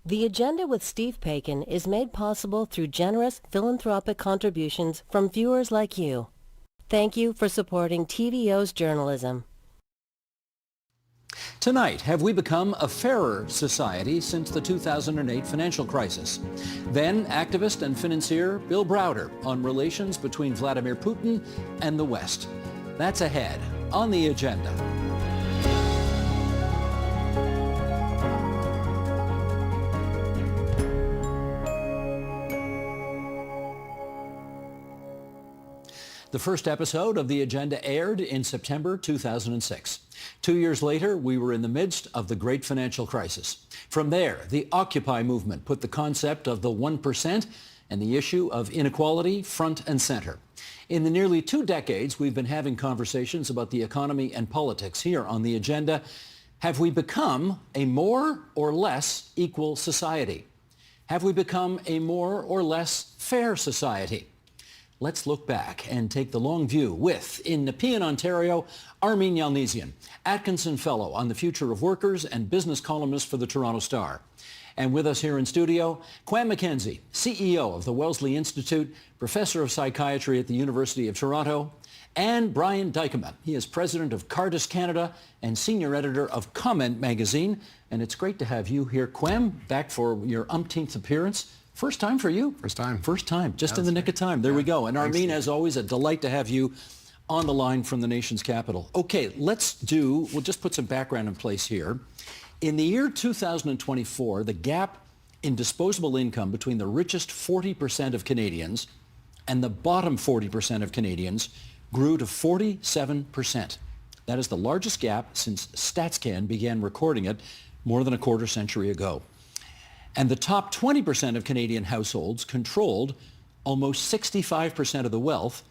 The Agenda with Steve Paikin is made possible through generous philanthropic contributions from viewers like you. Thank you for supporting TVO's journalism. Tonight, have we become a fairer society since the 2008 financial crisis? Then, activist and financier Bill Browder on relations between Vladimir Putin and the West. That's ahead on the agenda. The first episode of The Agenda aired in September 2006. 2 years later, we were in the midst of the great financial crisis. From there, the Occupy movement put the concept of the 1% and the issue of inequality front and center. In the nearly 2 decades, we've been having conversations about the economy and politics here on The Agenda. Have we become a more or less equal society? Have we become a more or less fair society? Let's look back and take the long view with, in Nepean, Ontario, Armin Yalnizyan, Atkinson Fellow on the Future of Workers and business columnist for the Toronto Star. And with us here in studio, Quam McKenzie, CEO of the Wellesley Institute, Professor of Psychiatry at the University of Toronto, and Brian Dykema. He is President of Cardis Canada and Senior Editor of Comment magazine. And it's great to have you here, Quam, back for your umpteenth appearance. First time for you? First time. First time, just in the nick of time. There we go. And Armin, as always, a delight to have you on the line from the nation's capital. Okay, we'll just put some background in place here. In the year 2024, the gap in disposable income between the richest 40% of Canadians and the bottom 40% of Canadians grew to 47%. That is the largest gap since StatsCan began recording it more than a quarter century ago. And the top 20% of Canadian households controlled almost 65% of the wealth,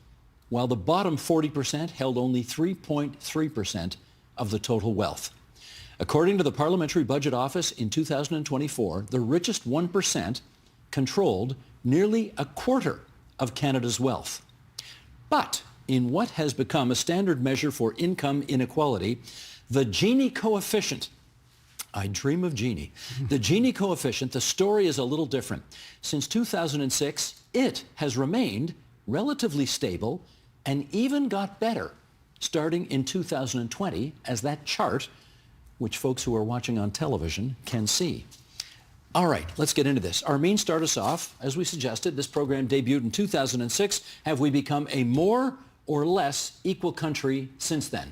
while the bottom 40% held only 3.3% of the total wealth. According to the Parliamentary Budget Office in 2024, the richest 1% controlled nearly a quarter of Canada's wealth. But in what has become a standard measure for income inequality, the Gini coefficient, I dream of Gini. The Gini coefficient, the story is a little different. Since 2006, it has remained relatively stable and even got better starting in 2020, as that chart, which folks who are watching on television can see. All right, let's get into this. Armin, start us off. As we suggested, this program debuted in 2006. Have we become a more or less equal country since then?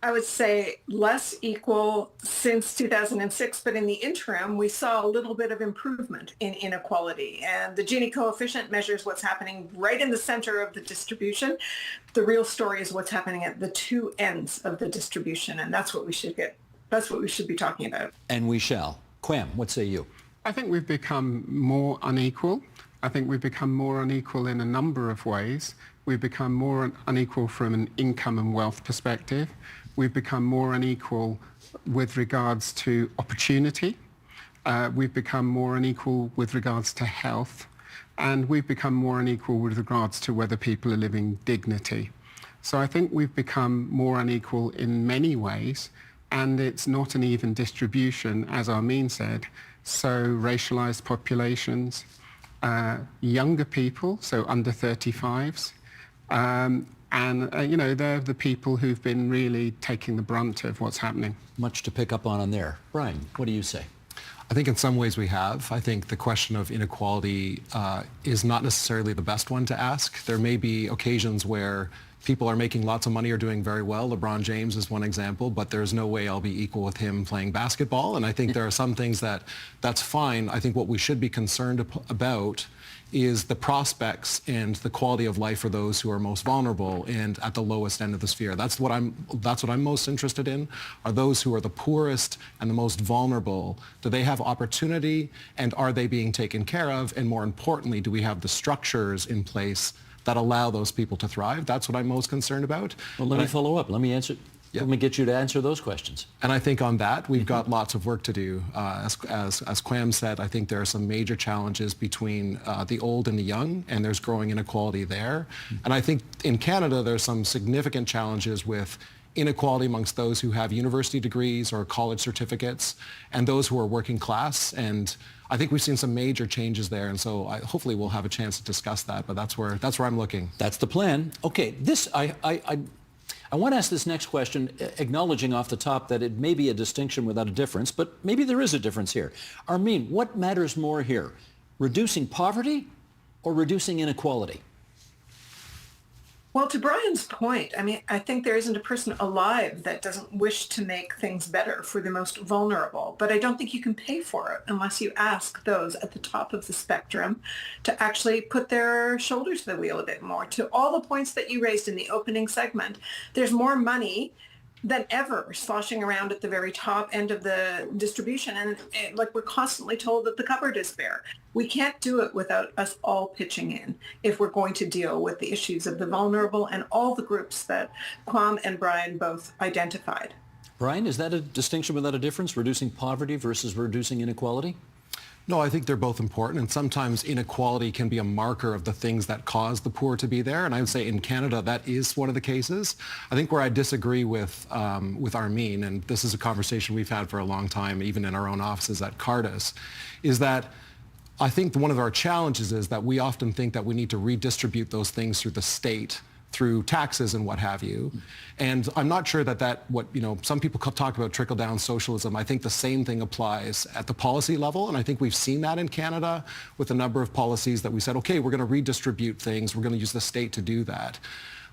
I would say less equal since 2006, but in the interim, we saw a little bit of improvement in inequality. And the Gini coefficient measures what's happening right in the center of the distribution. The real story is what's happening at the two ends of the distribution, and that's what we should be talking about. And we shall. Quam, what say you? I think we've become more unequal. I think we've become more unequal in a number of ways. We've become more unequal from an income and wealth perspective. We've become more unequal with regards to opportunity. We've become more unequal with regards to health. And we've become more unequal with regards to whether people are living dignity. So I think we've become more unequal in many ways. And it's not an even distribution, as Armin said. So racialized populations, younger people, so under 35s, they're the people who've been really taking the brunt of what's happening. Much to pick up on there. Brian, what do you say? I think in some ways we have. I think the question of inequality is not necessarily the best one to ask. There may be occasions where people are making lots of money or doing very well. LeBron James is one example, but there's no way I'll be equal with him playing basketball. And I think there are some things that's fine. I think what we should be concerned about is the prospects and the quality of life for those who are most vulnerable and at the lowest end of the sphere. That's what I'm most interested in, are those who are the poorest and the most vulnerable. Do they have opportunity, and are they being taken care of? And more importantly, do we have the structures in place that allow those people to thrive? That's what I'm most concerned about. Well, let me follow up. Let me answer. Yeah. Let me get you to answer those questions. And I think on that, we've got lots of work to do. As Quam said, I think there are some major challenges between the old and the young, and there's growing inequality there. And I think in Canada, there's some significant challenges with inequality amongst those who have university degrees or college certificates and those who are working class. And I think we've seen some major changes there. And so hopefully we'll have a chance to discuss that. But that's where I'm looking. That's the plan. Okay, I want to ask this next question, acknowledging off the top that it may be a distinction without a difference, but maybe there is a difference here. Armin, what matters more here, reducing poverty or reducing inequality? Well, to Brian's point, I mean, I think there isn't a person alive that doesn't wish to make things better for the most vulnerable, but I don't think you can pay for it unless you ask those at the top of the spectrum to actually put their shoulders to the wheel a bit more. To all the points that you raised in the opening segment, there's more money than ever sloshing around at the very top end of the distribution. And like we're constantly told that the cupboard is bare. We can't do it without us all pitching in if we're going to deal with the issues of the vulnerable and all the groups that Kwame and Brian both identified. Brian, is that a distinction without a difference, reducing poverty versus reducing inequality? No, I think they're both important, and sometimes inequality can be a marker of the things that cause the poor to be there. And I would say in Canada, that is one of the cases. I think where I disagree with Armin, and this is a conversation we've had for a long time, even in our own offices at Cardis, is that I think one of our challenges is that we often think that we need to redistribute those things through the state, through taxes and what have you. And I'm not sure that some people talk about trickle-down socialism. I think the same thing applies at the policy level. And I think we've seen that in Canada with a number of policies that we said, okay, we're going to redistribute things. We're going to use the state to do that.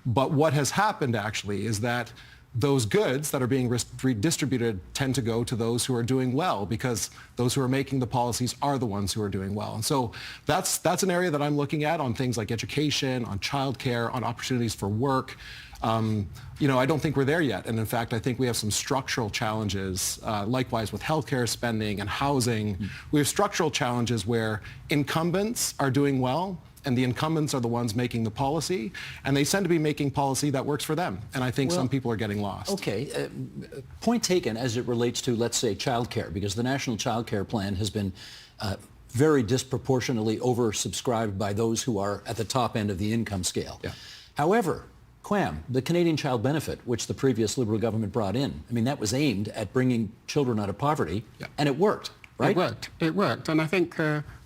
But what has happened actually is that those goods that are being redistributed tend to go to those who are doing well, because those who are making the policies are the ones who are doing well. And so that's an area that I'm looking at on things like education, on childcare, on opportunities for work. I don't think we're there yet. And in fact, I think we have some structural challenges, likewise with healthcare spending and housing. We have structural challenges where incumbents are doing well, and the incumbents are the ones making the policy, and they tend to be making policy that works for them. And I think some people are getting lost. Okay, point taken as it relates to, let's say, childcare, because the National Childcare Plan has been very disproportionately oversubscribed by those who are at the top end of the income scale. Yeah. However, Kwame, the Canadian Child Benefit, which the previous Liberal government brought in, I mean, that was aimed at bringing children out of poverty, and it worked, right? It worked. And I think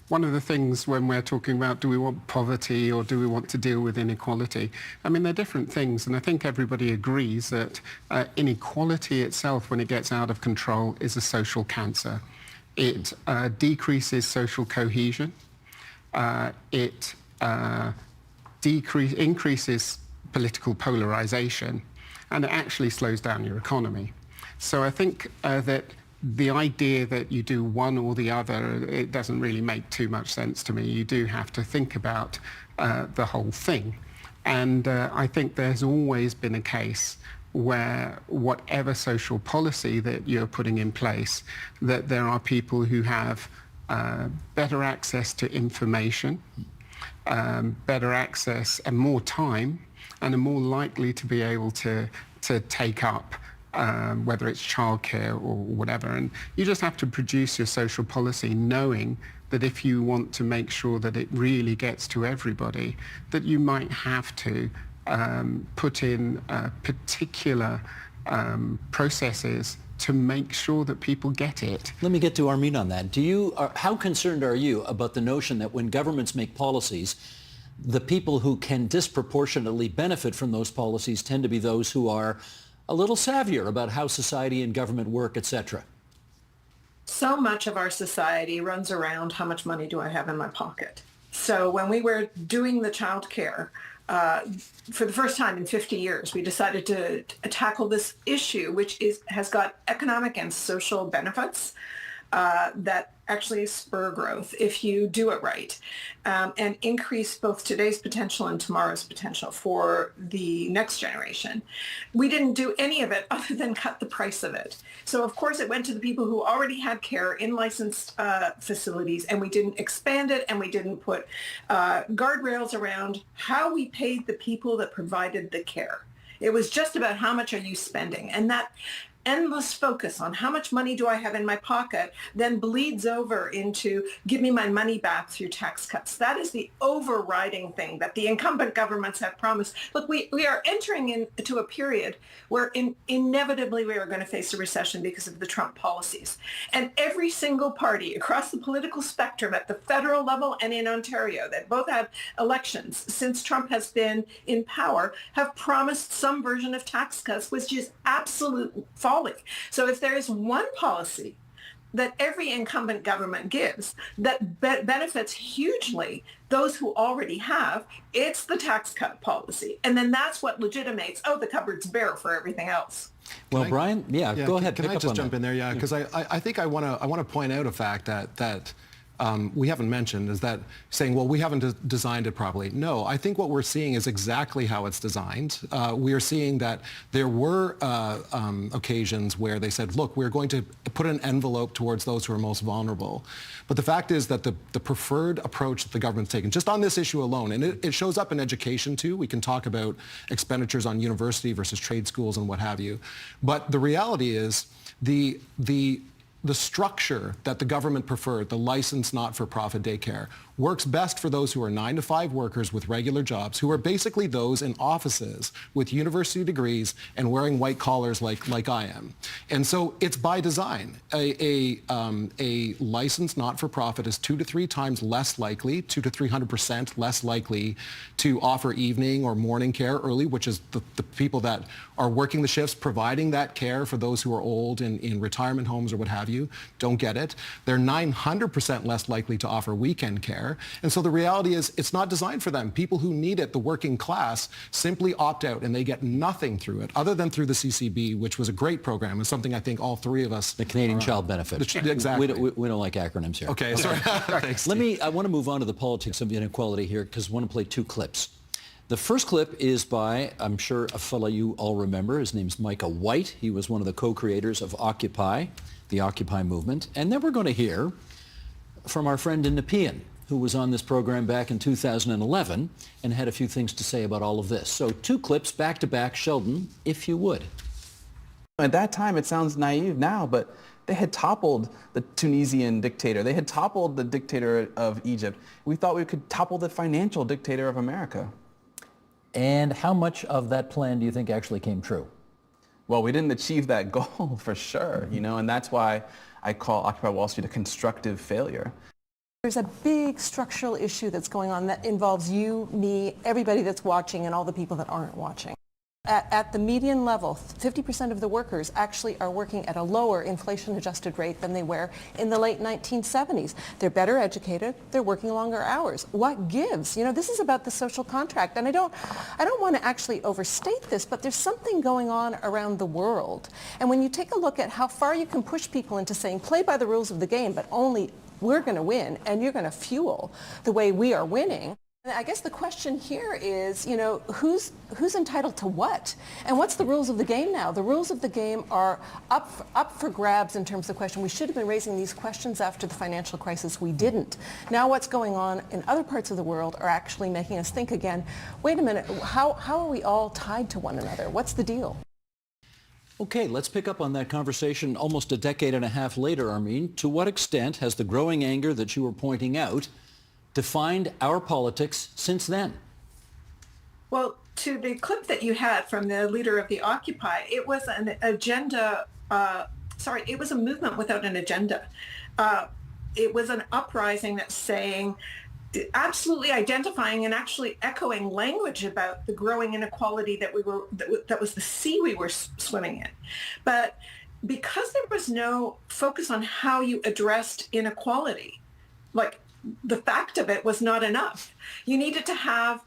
one of the things when we're talking about do we want poverty or do we want to deal with inequality, I mean, they're different things. And I think everybody agrees that inequality itself, when it gets out of control, is a social cancer. It decreases social cohesion. It increases political polarization, and it actually slows down your economy. So I think that the idea that you do one or the other, it doesn't really make too much sense to me. You do have to think about the whole thing. And I think there's always been a case where whatever social policy that you're putting in place, that there are people who have better access to information, better access and more time, and are more likely to be able to take up whether it's childcare or whatever. And you just have to produce your social policy knowing that if you want to make sure that it really gets to everybody, that you might have to put in particular processes to make sure that people get it. Let me get to Armin on that. How concerned are you about the notion that when governments make policies, the people who can disproportionately benefit from those policies tend to be those who are a little savvier about how society and government work, etc.? So much of our society runs around how much money do I have in my pocket. So when we were doing the child care, for the first time in 50 years, we decided to tackle this issue, which has got economic and social benefits that actually spur growth if you do it right, and increase both today's potential and tomorrow's potential for the next generation. We didn't do any of it other than cut the price of it. So of course it went to the people who already had care in licensed facilities, and we didn't expand it, and we didn't put guardrails around how we paid the people that provided the care. It was just about how much are you spending, and that endless focus on how much money do I have in my pocket then bleeds over into give me my money back through tax cuts. That is the overriding thing that the incumbent governments have promised. Look, we are entering into a period where inevitably we are going to face a recession because of the Trump policies. And every single party across the political spectrum at the federal level and in Ontario that both had elections since Trump has been in power have promised some version of tax cuts, which is absolute folly. So if there is one policy that every incumbent government gives that benefits hugely those who already have, it's the tax cut policy. And then that's what legitimates, oh, the cupboard's bare for everything else. Well, Brian, go ahead. Can I just jump in there? Yeah, because I think I want to point out a fact that we haven't mentioned is that saying, well, we haven't designed it properly. No, I think what we're seeing is exactly how it's designed. We are seeing that there were occasions where they said, look, we're going to put an envelope towards those who are most vulnerable. But the fact is that the preferred approach that the government's taken, just on this issue alone, and it shows up in education too. We can talk about expenditures on university versus trade schools and what have you. But the reality is the structure that the government preferred, the licensed not-for-profit daycare, works best for those who are 9-to-5 workers with regular jobs, who are basically those in offices with university degrees and wearing white collars like I am. And so it's by design. A licensed not-for-profit is 2 to 3 times less likely, 200 to 300% less likely to offer evening or morning care early, which is the people that are working the shifts, providing that care for those who are old in retirement homes or what have you, don't get it. They're 900% less likely to offer weekend care. And so the reality is it's not designed for them. People who need it, the working class, simply opt out and they get nothing through it other than through the CCB, which was a great program and something I think all three of us... The Canadian Child Benefit. Exactly. We don't like acronyms here. Okay, sorry. Thanks. I want to move on to the politics of inequality here because I want to play 2 clips. The first clip is by, I'm sure a fellow you all remember. His name's Micah White. He was one of the co-creators of Occupy, the Occupy movement. And then we're going to hear from our friend in Nepean, who was on this program back in 2011 and had a few things to say about all of this. So 2 clips back to back. Sheldon, if you would. At that time, it sounds naive now, but they had toppled the Tunisian dictator. They had toppled the dictator of Egypt. We thought we could topple the financial dictator of America. And how much of that plan do you think actually came true? Well, we didn't achieve that goal for sure, and that's why I call Occupy Wall Street a constructive failure. There's a big structural issue that's going on that involves you, me, everybody that's watching, and all the people that aren't watching. At the median level, 50% of the workers actually are working at a lower inflation-adjusted rate than they were in the late 1970s. They're better educated. They're working longer hours. What gives? This is about the social contract, and I don't want to actually overstate this, but there's something going on around the world. And when you take a look at how far you can push people into saying, play by the rules of the game, but only we're going to win, and you're going to fuel the way we are winning. I guess the question here is, who's entitled to what? And what's the rules of the game now? The rules of the game are up for grabs in terms of the question. We should have been raising these questions after the financial crisis. We didn't. Now what's going on in other parts of the world are actually making us think again, wait a minute, how are we all tied to one another? What's the deal? Okay, let's pick up on that conversation almost a decade and a half later, Armin. To what extent has the growing anger that you were pointing out defined our politics since then? Well, to the clip that you had from the leader of the Occupy, it was an agenda, it was a movement without an agenda. It was an uprising that's saying, absolutely identifying and actually echoing language about the growing inequality that was the sea we were swimming in. But because there was no focus on how you addressed inequality, like the fact of it was not enough. You needed to have,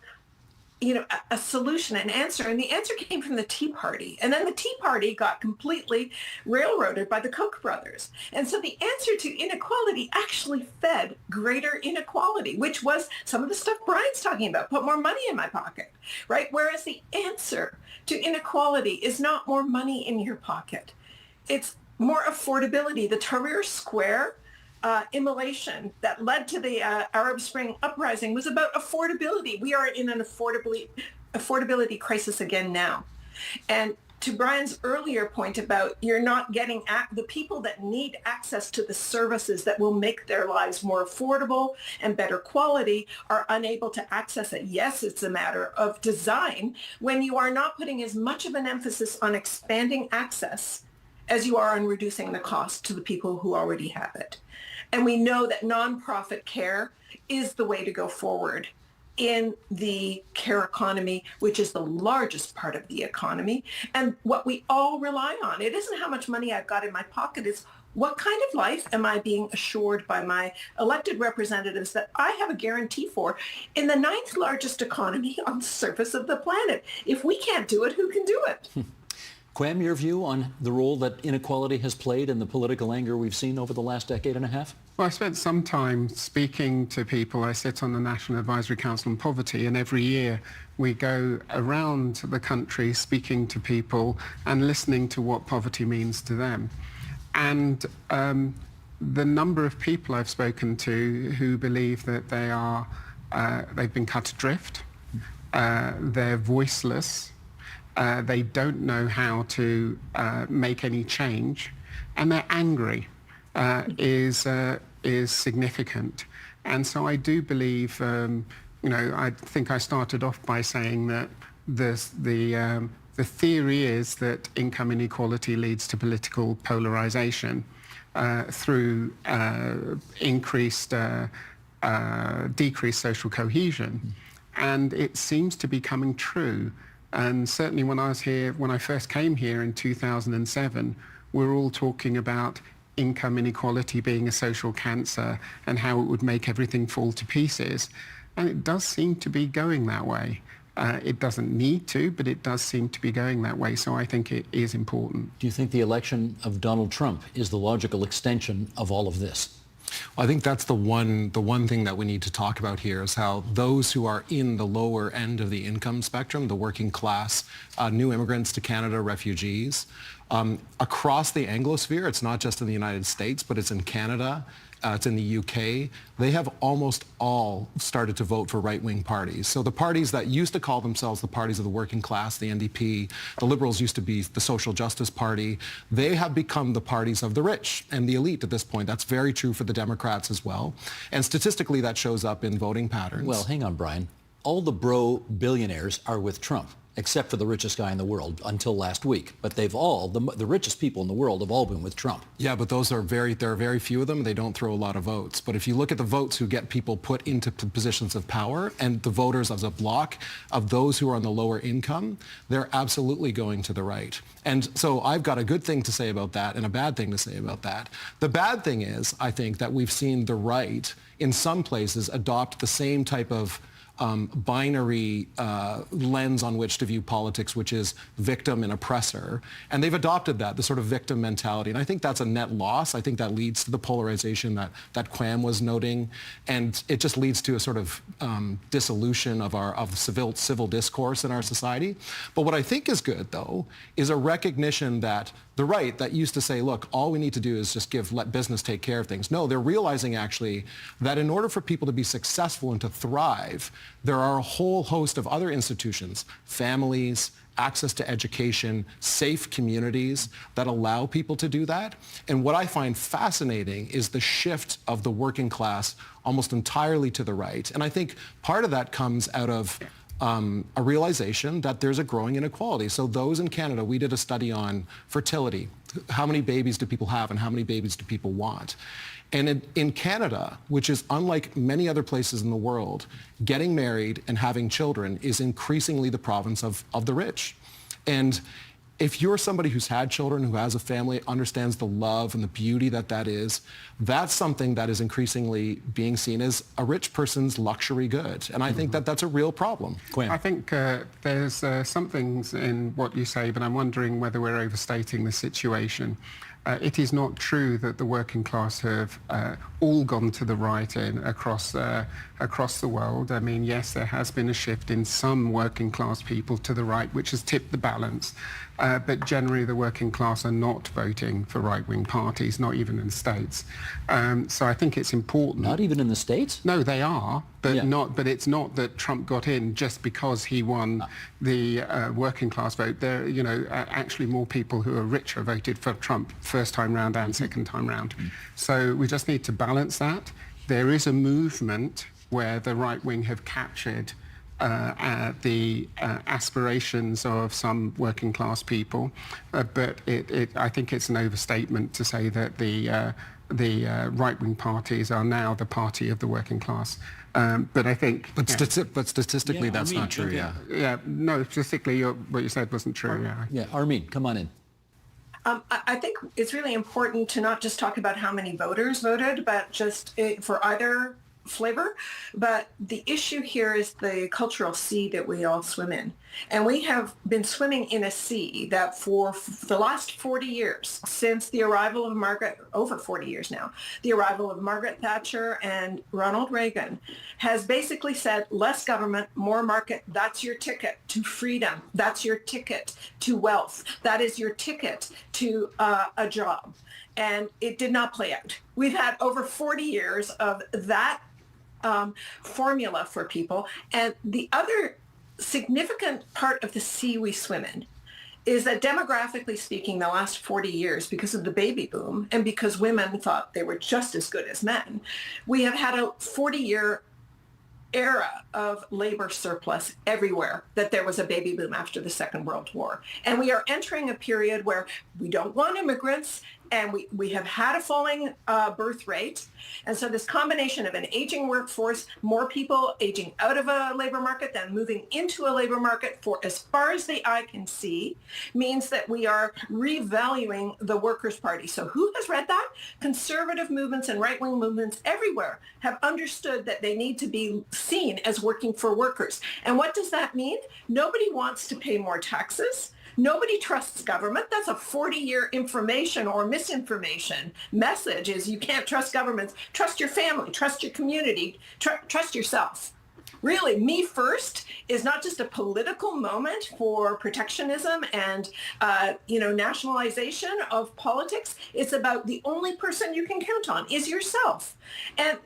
a solution, an answer. And the answer came from the Tea Party. And then the Tea Party got completely railroaded by the Koch brothers. And so the answer to inequality actually fed greater inequality, which was some of the stuff Brian's talking about, put more money in my pocket, right? Whereas the answer to inequality is not more money in your pocket. It's more affordability. The Tahrir Square immolation that led to the Arab Spring uprising was about affordability. We are in an affordability crisis again now. And to Brian's earlier point about you're not getting the people that need access to the services that will make their lives more affordable and better quality are unable to access it. Yes, it's a matter of design when you are not putting as much of an emphasis on expanding access as you are on reducing the cost to the people who already have it. And we know that nonprofit care is the way to go forward in the care economy, which is the largest part of the economy and what we all rely on. It isn't how much money I've got in my pocket, it's what kind of life am I being assured by my elected representatives that I have a guarantee for in the 9th largest economy on the surface of the planet. If we can't do it, who can do it? Quam, your view on the role that inequality has played in the political anger we've seen over the last decade and a half? Well, I spent some time speaking to people. I sit on the National Advisory Council on Poverty, and every year we go around the country speaking to people and listening to what poverty means to them. And the number of people I've spoken to who believe that they've been cut adrift, they're voiceless, they don't know how to make any change, and they're angry is significant. And so I do believe, I think I started off by saying that the theory is that income inequality leads to political polarization through decreased social cohesion. And it seems to be coming true. And certainly when I first came here in 2007, we were all talking about income inequality being a social cancer and how it would make everything fall to pieces. And it does seem to be going that way. It doesn't need to, but it does seem to be going that way. So I think it is important. Do you think the election of Donald Trump is the logical extension of all of this? Well, I think that's the one thing that we need to talk about here is how those who are in the lower end of the income spectrum, the working class, new immigrants to Canada, refugees, across the Anglosphere, it's not just in the United States, but it's in Canada, it's in the UK, they have almost all started to vote for right-wing parties. So the parties that used to call themselves the parties of the working class, the NDP, the Liberals used to be the Social Justice Party, they have become the parties of the rich and the elite at this point. That's very true for the Democrats as well. And statistically, that shows up in voting patterns. Well, hang on, Brian. All the bro billionaires are with Trump, except for the richest guy in the world until last week. But they've all, the richest people in the world have all been with Trump. Yeah, but there are very few of them. They don't throw a lot of votes. But if you look at the votes who get people put into positions of power and the voters as a block of those who are on the lower income, they're absolutely going to the right. And so I've got a good thing to say about that and a bad thing to say about that. The bad thing is, I think, that we've seen the right in some places adopt the same type of binary lens on which to view politics, which is victim and oppressor. And they've adopted that, the sort of victim mentality. And I think that's a net loss. I think that leads to the polarization that Quam was noting. And it just leads to a sort of dissolution of civil discourse in our society. But what I think is good, though, is a recognition that the right that used to say, look, all we need to do is just let business take care of things. No, they're realizing actually that in order for people to be successful and to thrive, there are a whole host of other institutions, families, access to education, safe communities that allow people to do that. And what I find fascinating is the shift of the working class almost entirely to the right. And I think part of that comes out of a realization that there's a growing inequality. So those in Canada, we did a study on fertility. How many babies do people have and how many babies do people want? And in Canada, which is unlike many other places in the world, getting married and having children is increasingly the province of the rich. And if you're somebody who's had children, who has a family, understands the love and the beauty that is, that's something that is increasingly being seen as a rich person's luxury good. And I think that that's a real problem. Quinn. I think there's some things in what you say, but I'm wondering whether we're overstating the situation. It is not true that the working class have all gone to the right across the world. I mean, yes, there has been a shift in some working class people to the right, which has tipped the balance. But generally, the working class are not voting for right-wing parties, not even in the States. So I think it's important. Not even in the States? No, they are. But it's not that Trump got in just because he won the working class vote. There, actually more people who are richer voted for Trump first time round and second time round. So we just need to balance that. There is a movement where the right wing have captured the aspirations of some working class people, but I think it's an overstatement to say that the right-wing parties are now the party of the working class. But I think... But statistically, that's not true, No, statistically, what you said wasn't true, Armin, come on in. I think it's really important to not just talk about how many voters voted, but just for either flavor. But the issue here is the cultural sea that we all swim in. And we have been swimming in a sea that for the last 40 years, since the arrival of over 40 years now, the arrival of Margaret Thatcher and Ronald Reagan, has basically said less government, more market. That's your ticket to freedom. That's your ticket to wealth. That is your ticket to a job. And it did not play out. We've had over 40 years of that formula for people. And the other significant part of the sea we swim in is that demographically speaking, the last 40 years, because of the baby boom and because women thought they were just as good as men, we have had a 40-year era of labor surplus everywhere, that there was a baby boom after the Second World War. And we are entering a period where we don't want immigrants, and we have had a falling birth rate. And so this combination of an aging workforce, more people aging out of a labor market than moving into a labor market for as far as the eye can see, means that we are revaluing the Workers' Party. So who has read that? Conservative movements and right-wing movements everywhere have understood that they need to be seen as working for workers. And what does that mean? Nobody wants to pay more taxes. Nobody trusts government. That's a 40-year information or misinformation message, is you can't trust governments. Trust your family, trust your community, trust yourself. Really, me first is not just a political moment for protectionism and, nationalization of politics. It's about the only person you can count on is yourself. And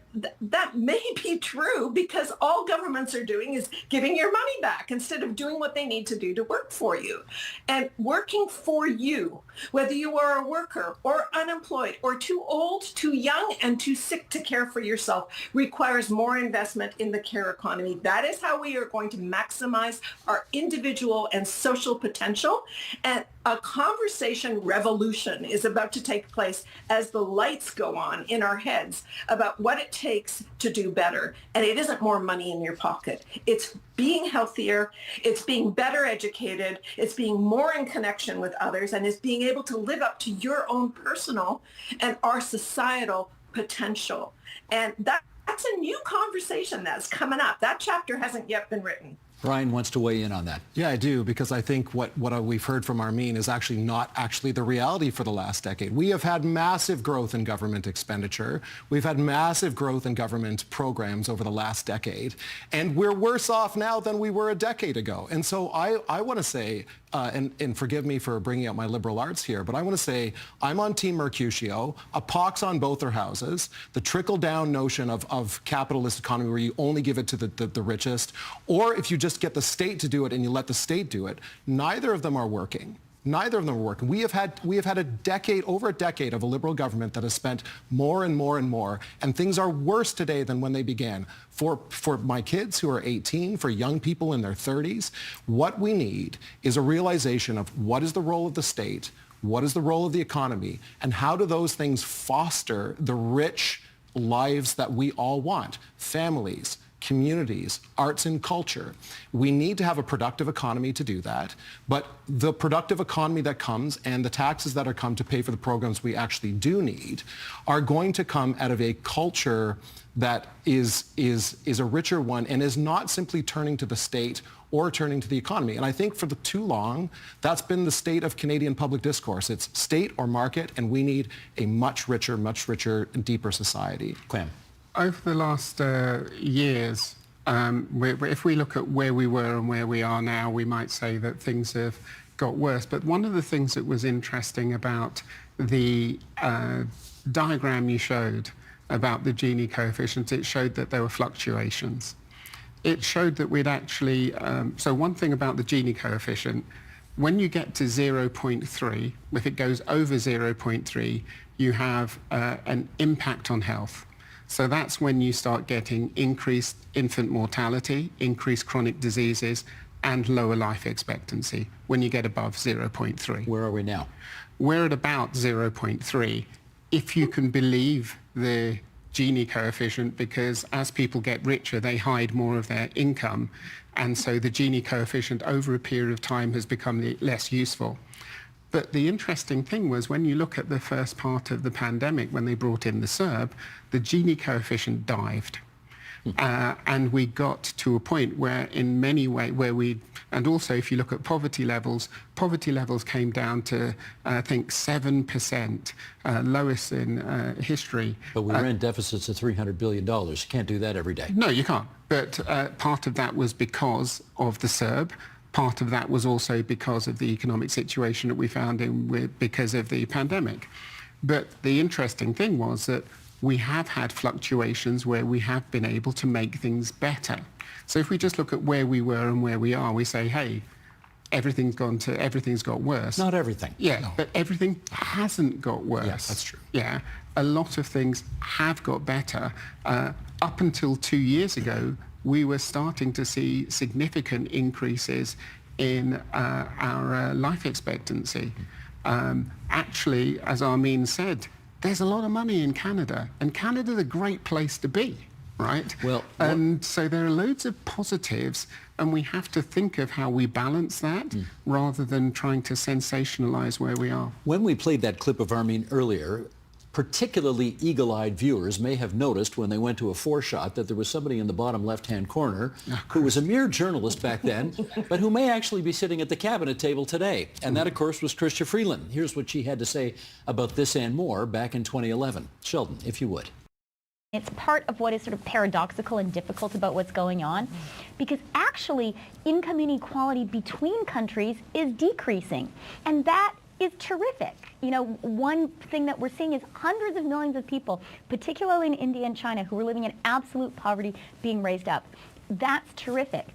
that may be true because all governments are doing is giving your money back instead of doing what they need to do to work for you. And working for you, whether you are a worker or unemployed or too old, too young, and too sick to care for yourself, requires more investment in the care economy. That is how we are going to maximize our individual and social potential. And a conversation revolution is about to take place as the lights go on in our heads about what it takes to do better. And it isn't more money in your pocket. It's being healthier. It's being better educated. It's being more in connection with others. And it's being able to live up to your own personal and our societal potential. And that's a new conversation that's coming up. That chapter hasn't yet been written. Brian wants to weigh in on that. Yeah, I do, because I think what we've heard from Armin is actually not actually the reality for the last decade. We have had massive growth in government expenditure. We've had massive growth in government programs over the last decade. And we're worse off now than we were a decade ago. And so I want to say, and forgive me for bringing out my liberal arts here, but I want to say I'm on Team Mercutio, a pox on both their houses, the trickle-down notion of capitalist economy where you only give it to the richest, or if you just get the state to do it and you let the state do it. Neither of them are working. Neither of them are working. We have had over a decade of a liberal government that has spent more and more and more, and things are worse today than when they began. For my kids who are 18, for young people in their 30s, what we need is a realization of what is the role of the state, what is the role of the economy, and how do those things foster the rich lives that we all want, families, communities, arts and culture. We need to have a productive economy to do that, but the productive economy that comes and the taxes that are come to pay for the programs we actually do need are going to come out of a culture that is a richer one and is not simply turning to the state or turning to the economy. And I think for too long, that's been the state of Canadian public discourse. It's state or market, and we need a much richer and deeper society. Clem. Over the last years, if we look at where we were and where we are now, we might say that things have got worse. But one of the things that was interesting about the diagram you showed about the Gini coefficient, it showed that there were fluctuations. It showed that we'd actually, so one thing about the Gini coefficient, when you get to 0.3, if it goes over 0.3, you have an impact on health. So that's when you start getting increased infant mortality, increased chronic diseases, and lower life expectancy when you get above 0.3. Where are we now? We're at about 0.3, if you can believe the Gini coefficient, because as people get richer, they hide more of their income. And so the Gini coefficient over a period of time has become less useful. But the interesting thing was when you look at the first part of the pandemic, when they brought in the CERB, the Gini coefficient dived. And we got to a point where in many ways, and also if you look at poverty levels came down to, I think, 7%, lowest in history. But we were in deficits of $300 billion. You can't do that every day. No, you can't. But part of that was because of the CERB. Part of that was also because of the economic situation that we found because of the pandemic. But the interesting thing was that we have had fluctuations where we have been able to make things better. So if we just look at where we were and where we are, we say, hey, everything's got worse. Not everything. Yeah, no. But everything hasn't got worse. Yes, that's true. Yeah, a lot of things have got better. Up until 2 years ago, we were starting to see significant increases in our life expectancy. Actually, as Armin said, there's a lot of money in Canada, and Canada's a great place to be, right? Well, and so there are loads of positives, and we have to think of how we balance that rather than trying to sensationalize where we are. When we played that clip of Armin earlier, particularly eagle-eyed viewers may have noticed when they went to a foreshot that there was somebody in the bottom left-hand corner who was a mere journalist back then, but who may actually be sitting at the cabinet table today. And that, of course, was Chrystia Freeland. Here's what she had to say about this and more back in 2011. Sheldon, if you would. It's part of what is sort of paradoxical and difficult about what's going on, because actually income inequality between countries is decreasing, and that is terrific. You know, one thing that we're seeing is hundreds of millions of people, particularly in India and China, who are living in absolute poverty being raised up. That's terrific.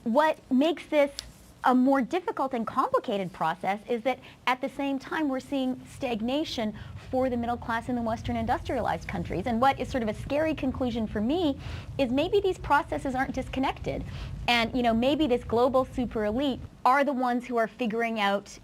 What makes this a more difficult and complicated process is that at the same time we're seeing stagnation for the middle class in the Western industrialized countries. And what is sort of a scary conclusion for me is maybe these processes aren't disconnected. And, you know, maybe this global super elite are the ones who are figuring out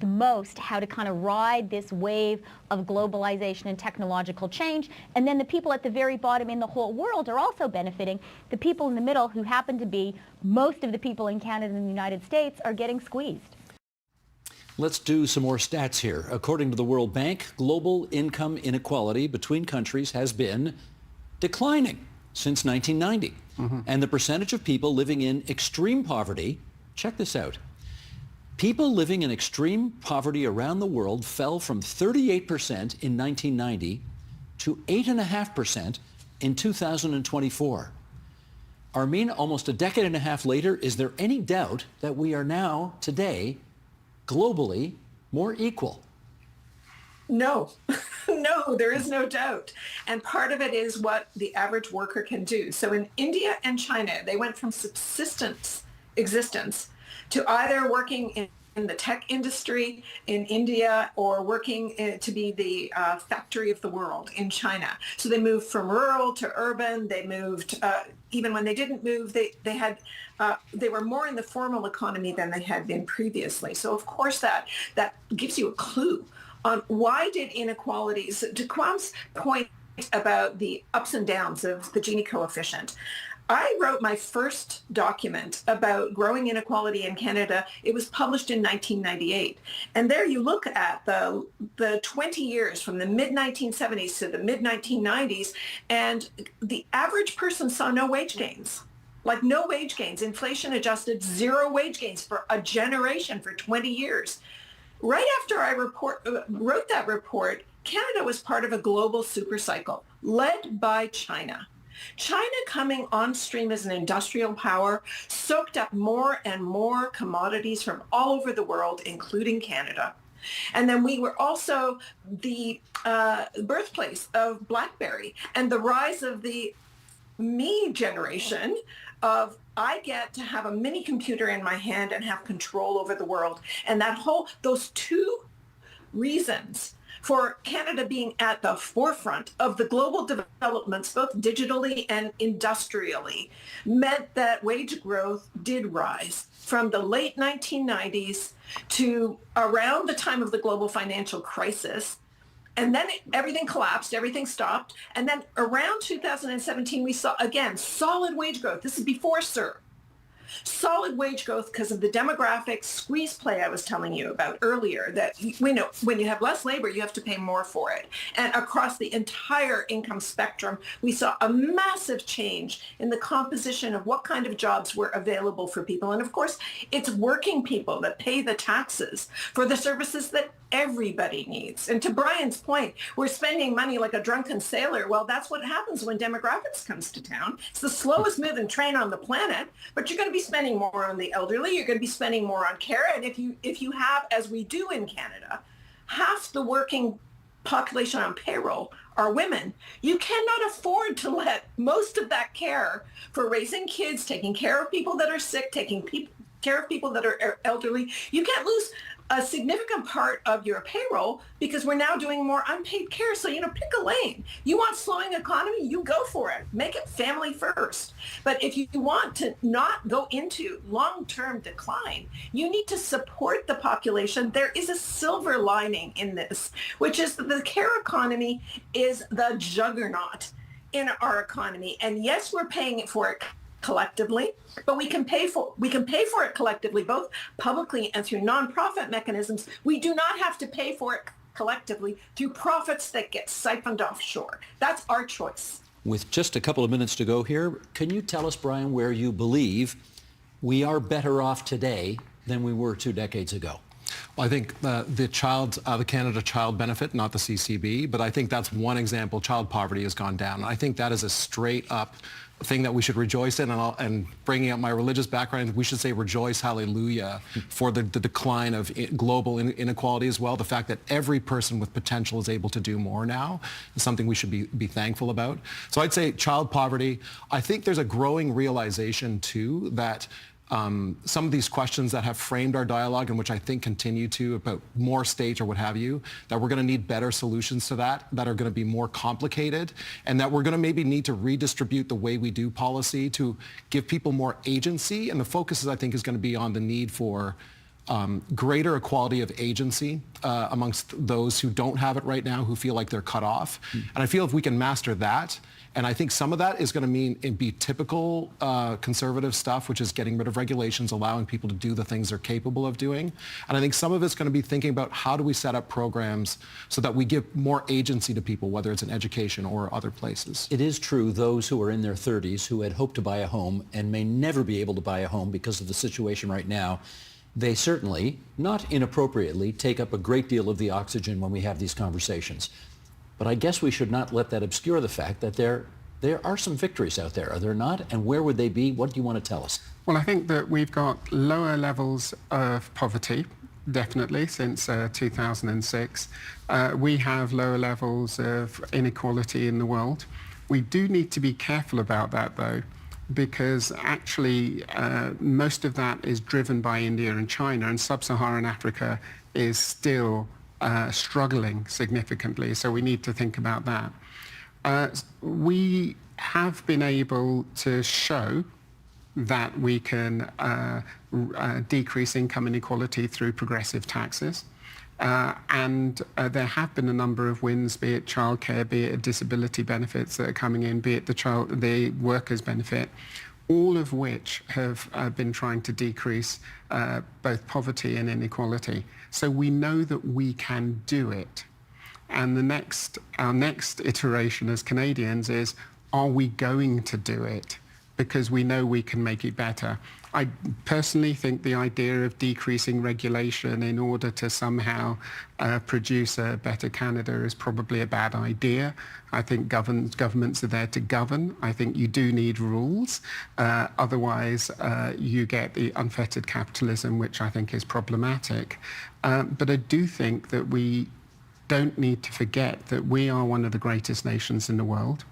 the most how to kind of ride this wave of globalization and technological change. And then the people at the very bottom in the whole world are also benefiting. The people in the middle, who happen to be most of the people in Canada and the United States, are getting squeezed. Let's do some more stats here. According to the World Bank, global income inequality between countries has been declining since 1990. And the percentage of people living in extreme poverty, check this out, people living in extreme poverty around the world fell from 38% in 1990 to 8.5% in 2024. Armin, almost a decade and a half later, is there any doubt that we are now, today, globally more equal? No, no, there is no doubt. And part of it is what the average worker can do. So in India and China, they went from subsistence existence to either working in the tech industry in India or working to be the factory of the world in China. So they moved from rural to urban. They moved, even when they didn't move, they were more in the formal economy than they had been previously. So of course that gives you a clue on why did inequalities, to Kwam's point about the ups and downs of the Gini coefficient. I wrote my first document about growing inequality in Canada. It was published in 1998. And there you look at the 20 years from the mid-1970s to the mid-1990s, and the average person saw no wage gains. Like no wage gains, inflation adjusted, zero wage gains for a generation, for 20 years. Right after I wrote that report, Canada was part of a global supercycle led by China. China, coming on stream as an industrial power, soaked up more and more commodities from all over the world, including Canada. And then we were also the birthplace of BlackBerry and the rise of the me generation of I get to have a mini computer in my hand and have control over the world. And those two reasons for Canada being at the forefront of the global developments, both digitally and industrially, meant that wage growth did rise from the late 1990s to around the time of the global financial crisis. And then everything collapsed, everything stopped. And then around 2017, we saw, again, solid wage growth. This is before CER. Solid wage growth because of the demographic squeeze play I was telling you about earlier, that we know when you have less labor, you have to pay more for it. And across the entire income spectrum, we saw a massive change in the composition of what kind of jobs were available for people. And of course, it's working people that pay the taxes for the services that everybody needs. And to Brian's point, we're spending money like a drunken sailor. Well, that's what happens when demographics comes to town. It's the slowest moving train on the planet, but you're going to be spending more on the elderly. You're going to be spending more on care. And if you have, as we do in Canada, half the working population on payroll are women, you cannot afford to let most of that care for raising kids, taking care of people that are sick, taking care of people that are elderly. You can't lose a significant part of your payroll because we're now doing more unpaid care. So, pick a lane. You want slowing economy, you go for it. Make it family first. But if you want to not go into long-term decline, you need to support the population. There is a silver lining in this, which is that the care economy is the juggernaut in our economy. And yes, we're paying for it collectively, but we can pay for it collectively, both publicly and through nonprofit mechanisms. We do not have to pay for it collectively through profits that get siphoned offshore. That's our choice. With just a couple of minutes to go here, can you tell us, Brian, where you believe we are better off today than we were 2 decades ago? Well, I think the Canada Child Benefit, not the CCB, but I think that's one example. Child poverty has gone down. And I think that is a straight up thing that we should rejoice in, and bringing up my religious background, we should say rejoice, hallelujah, for the decline of global inequality as well. The fact that every person with potential is able to do more now is something we should be thankful about. So I'd say child poverty. I think there's a growing realization too that some of these questions that have framed our dialogue, and which I think continue to, about more states or what have you, that we're going to need better solutions to that are going to be more complicated, and that we're going to maybe need to redistribute the way we do policy to give people more agency. And the focus, I think, is going to be on the need for greater equality of agency amongst those who don't have it right now, who feel like they're cut off. And I feel if we can master that, and I think some of that is going to mean it be typical conservative stuff, which is getting rid of regulations, allowing people to do the things they're capable of doing. And I think some of it's going to be thinking about how do we set up programs so that we give more agency to people, whether it's in education or other places. It is true those who are in their 30s who had hoped to buy a home and may never be able to buy a home because of the situation right now, they certainly, not inappropriately, take up a great deal of the oxygen when we have these conversations. But I guess we should not let that obscure the fact that there are some victories out there, are there not? And where would they be? What do you want to tell us? Well, I think that we've got lower levels of poverty, definitely, since 2006. We have lower levels of inequality in the world. We do need to be careful about that, though, because actually most of that is driven by India and China, and sub-Saharan Africa is still struggling significantly, so we need to think about that. We have been able to show that we can decrease income inequality through progressive taxes. And there have been a number of wins, be it childcare, be it disability benefits that are coming in, be it the workers' benefit, all of which have been trying to decrease both poverty and inequality. So we know that we can do it. And our next iteration as Canadians is, are we going to do it? because we know we can make it better. I personally think the idea of decreasing regulation in order to somehow produce a better Canada is probably a bad idea. I think governments are there to govern. I think you do need rules. Otherwise, you get the unfettered capitalism, which I think is problematic. But I do think that we don't need to forget that we are one of the greatest nations in the world.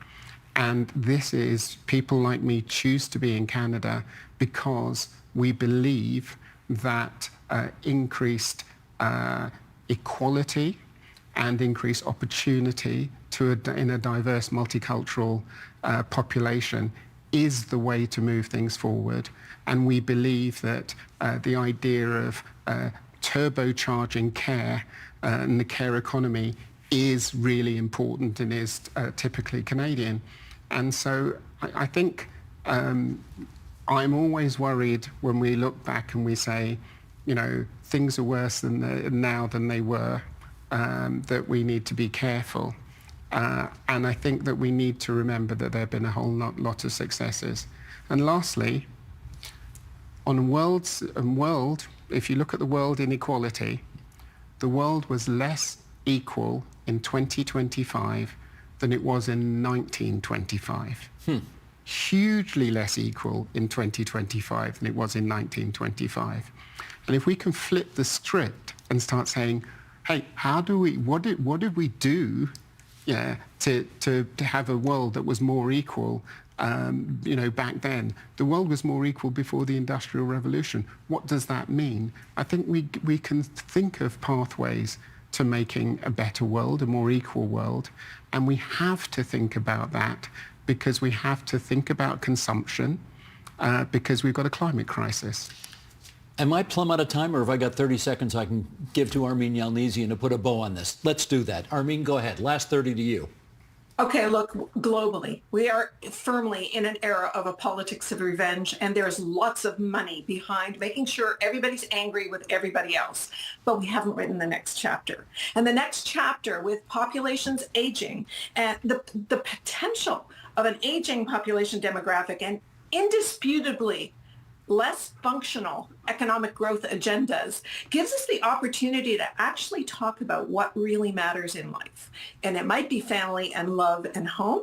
And this is, people like me choose to be in Canada because we believe that increased equality and increased opportunity in a diverse multicultural population is the way to move things forward. And we believe that the idea of turbocharging care and the care economy is really important and is typically Canadian. And so I think I'm always worried when we look back and we say, you know, things are worse now than they were, that we need to be careful. And I think that we need to remember that there have been a whole lot of successes. And lastly, on world, if you look at the world inequality, the world was less equal in 2025 than it was in 1925. Hugely less equal in 2025 than it was in 1925. And if we can flip the script and start saying, hey, what did we do to have a world that was more equal, back then? The world was more equal before the Industrial Revolution. What does that mean? I think we can think of pathways to making a better world, a more equal world. And we have to think about that because we have to think about consumption because we've got a climate crisis. Am I plumb out of time, or have I got 30 seconds I can give to Armin Yalnizyan to put a bow on this? Let's do that. Armin, go ahead. Last 30 to you. Okay, look, globally, we are firmly in an era of a politics of revenge, and there's lots of money behind making sure everybody's angry with everybody else. But we haven't written the next chapter. And the next chapter, with populations aging and the potential of an aging population demographic and indisputably less functional economic growth agendas, gives us the opportunity to actually talk about what really matters in life. And it might be family and love and home,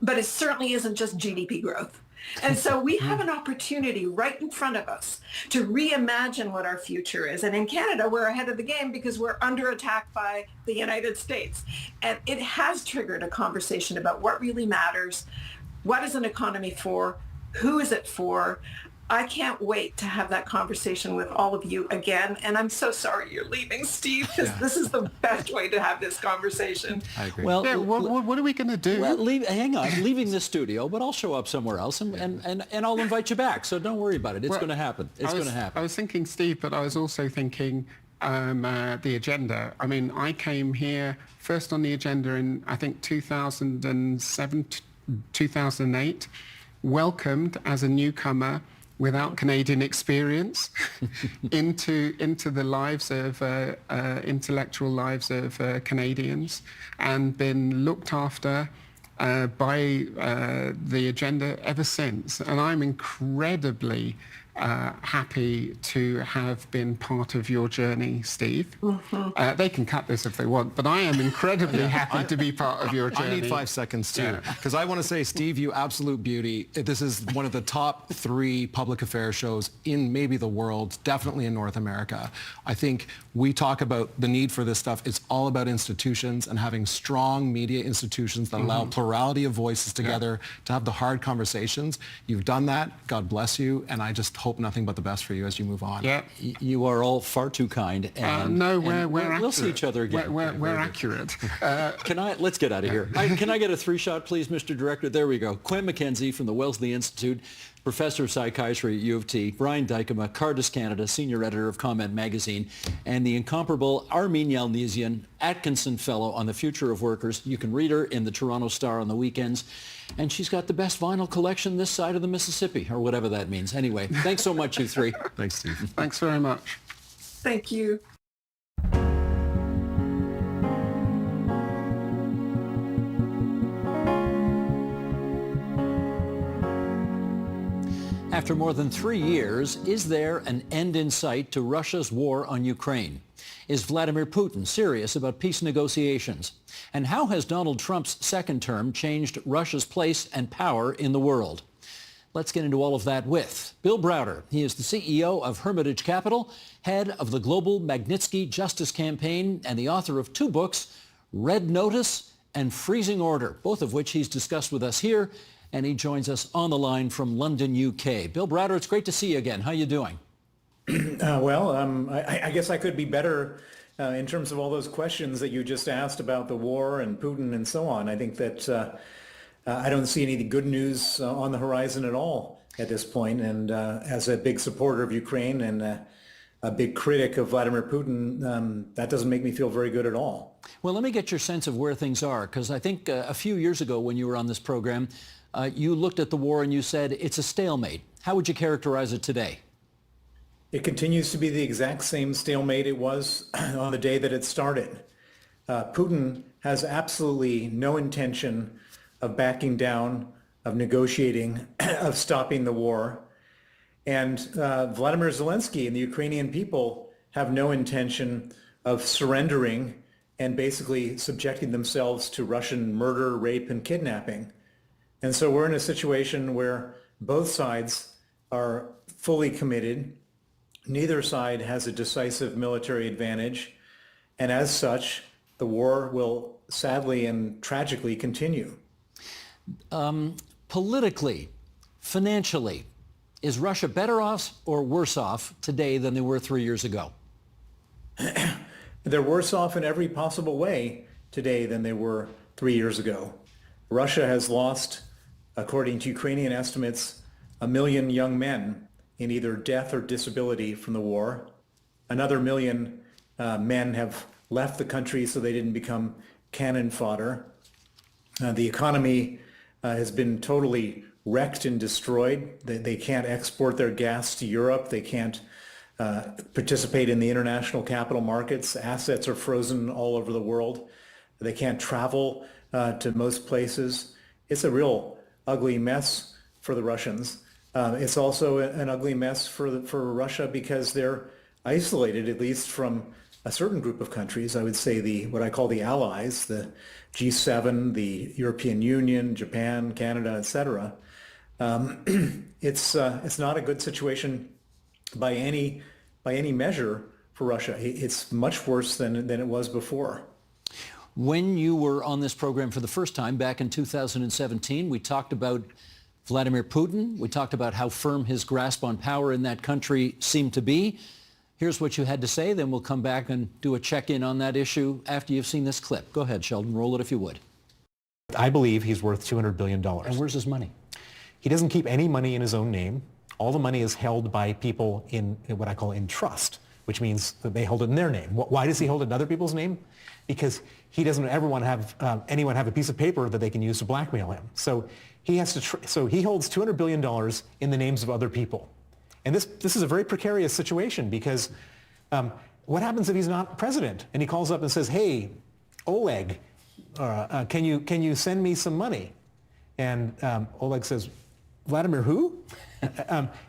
but it certainly isn't just GDP growth. And so we have an opportunity right in front of us to reimagine what our future is. And in Canada, we're ahead of the game because we're under attack by the United States. And it has triggered a conversation about what really matters, what is an economy for, who is it for. I can't wait to have that conversation with all of you again. And I'm so sorry you're leaving, Steve, because this is the best way to have this conversation. I agree. Well, what are we going to do? Well, hang on, leaving the studio, but I'll show up somewhere else and I'll invite you back. So don't worry about it. It's going to happen. It's going to happen. I was thinking, Steve, but I was also thinking the agenda. I mean, I came here first on the agenda in, I think, 2007, 2008, welcomed as a newcomer without Canadian experience into the lives of intellectual lives of Canadians, and been looked after by the agenda ever since. And I'm incredibly happy to have been part of your journey, Steve. Mm-hmm. They can cut this if they want, but I am incredibly happy to be part of your journey. I need 5 seconds too, because I want to say, Steve, you absolute beauty. This is one of the top 3 public affairs shows in maybe the world, definitely in North America. I think we talk about the need for this stuff. It's all about institutions and having strong media institutions that allow plurality of voices together to have the hard conversations. You've done that. God bless you. And I just hope nothing but the best for you as you move on. Yeah. You are all far too kind. And, no, we'll see each other again. We're accurate. Let's get out of here. Can I get a 3-shot, please, Mr. Director? There we go. Quinn McKenzie from the Wellesley Institute, Professor of Psychiatry at U of T, Brian Dykema, Cardis Canada, Senior Editor of Comment Magazine, and the incomparable Armin Yalnizyan, Atkinson Fellow on the Future of Workers. You can read her in the Toronto Star on the weekends, and she's got the best vinyl collection this side of the Mississippi, or whatever that means. Anyway, thanks so much, you 3. Thanks, Steve. Thanks very much. Thank you. After more than 3 years, is there an end in sight to Russia's war on Ukraine? Is Vladimir Putin serious about peace negotiations? And how has Donald Trump's second term changed Russia's place and power in the world? Let's get into all of that with Bill Browder. He is the CEO of Hermitage Capital, head of the Global Magnitsky Justice Campaign, and the author of 2 books, Red Notice and Freezing Order, both of which he's discussed with us here. And he joins us on the line from London, UK. Bill Browder, it's great to see you again. How are you doing? I guess I could be better in terms of all those questions that you just asked about the war and Putin and so on. I think that I don't see any good news on the horizon at all at this point. And as a big supporter of Ukraine and a big critic of Vladimir Putin, that doesn't make me feel very good at all. Well, let me get your sense of where things are, because I think a few years ago when you were on this program, you looked at the war and you said it's a stalemate. How would you characterize it today? It continues to be the exact same stalemate it was on the day that it started. Putin has absolutely no intention of backing down, of negotiating, of stopping the war. And Vladimir Zelensky and the Ukrainian people have no intention of surrendering and basically subjecting themselves to Russian murder, rape, and kidnapping. And so we're in a situation where both sides are fully committed. Neither side has a decisive military advantage. And as such, the war will sadly and tragically continue. Politically, financially, is Russia better off or worse off today than they were 3 years ago? They're worse off in every possible way today than they were 3 years ago. Russia has lost, according to Ukrainian estimates, 1 million young men in either death or disability from the war. Another 1 million men have left the country so they didn't become cannon fodder. The economy has been totally wrecked and destroyed. They can't export their gas to Europe. They can't participate in the international capital markets. Assets are frozen all over the world. They can't travel to most places. It's a real ugly mess for the Russians. It's also an ugly mess for Russia because they're isolated, at least from a certain group of countries. I would say what I call the allies, the G7, the European Union, Japan, Canada, etc. It's not a good situation by any measure for Russia. It's much worse than it was before. When you were on this program for the first time back in 2017, we talked about Vladimir Putin. We talked about how firm his grasp on power in that country seemed to be. Here's what you had to say, then we'll come back and do a check-in on that issue after you've seen this clip. Go ahead, Sheldon, roll it if you would. I believe he's worth $200 billion. And where's his money? He doesn't keep any money in his own name. All the money is held by people in what I call in trust, which means that they hold it in their name. Why does he hold it in other people's name? Because he doesn't ever want to have anyone have a piece of paper that they can use to blackmail him. So he has to. So he holds $200 billion in the names of other people, and this is a very precarious situation because what happens if he's not president and he calls up and says, "Hey, Oleg, can you send me some money?" And Oleg says, "Vladimir who?"